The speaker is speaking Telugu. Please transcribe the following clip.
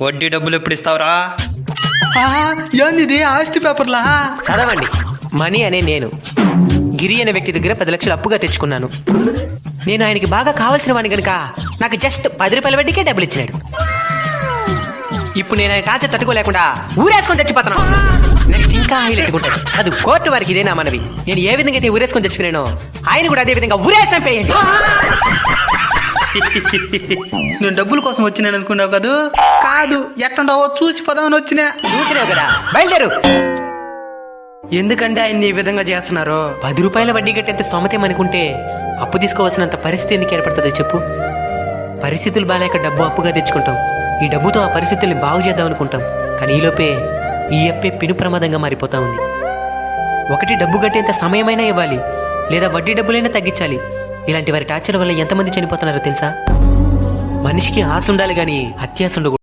వడ్డీ డబ్బులు ఎప్పుడు ఇస్తావురా? ఏంది ఇది ఆస్తి పేపర్లా? చదవండి. మణి అనే నేను గిరి అనే వ్యక్తి దగ్గర 10 లక్షలు అప్పుగా తెచ్చుకున్నాను. నేను ఆయనకి బాగా కావాల్సిన వాడిని కనుక నాకు జస్ట్ 10 రూపాయల వడ్డీకే డబ్బులు ఇచ్చినాడు. ఇప్పుడు నేను ఆయన టార్చర్ తట్టుకోలేకుండా ఊరేసుకొని తెచ్చిపోతున్నాను. నెక్స్ట్ ఇంకా హైలైట్ ఉంటుంది. అది కోర్టు వారికి ఇదే నా మనవి. నేను ఏ విధంగా అయితే ఊరేసుకొని తెచ్చుకున్నానో ఆయన కూడా అదే విధంగా ఊరేసంపేయండి. నేను డబ్బుల కోసం వచ్చినాను అనుకున్నావు కదా? కాదు, ఎట్టుండవో చూసి పదామని వచ్చినా. చూసినావు కదా, బయలుదేరు. ఎందుకంటే ఆయన ఈ విధంగా చేస్తున్నారు? 10 రూపాయల వడ్డీ కట్టేంత స్తోమతేమనుకుంటే అప్పు తీసుకోవాల్సినంత పరిస్థితి ఎందుకు ఏర్పడుతుందో చెప్పు. పరిస్థితులు బాలేక డబ్బు అప్పుగా తెచ్చుకుంటాం. ఈ డబ్బుతో ఆ పరిస్థితుల్ని బాగు చేద్దాం అనుకుంటాం. కానీ ఈలోపే ఈ అప్పే పెను ప్రమాదంగా మారిపోతా ఉంది. ఒకటి డబ్బు కట్టేంత సమయమైనా ఇవ్వాలి, లేదా వడ్డీ డబ్బులైనా తగ్గించాలి. ఇలాంటి వారి టార్చర్ వల్ల ఎంతమంది చనిపోతున్నారో తెలుసా? మనిషికి ఆశ ఉండాలి కానీ అత్యాశ ఉండకూడదు.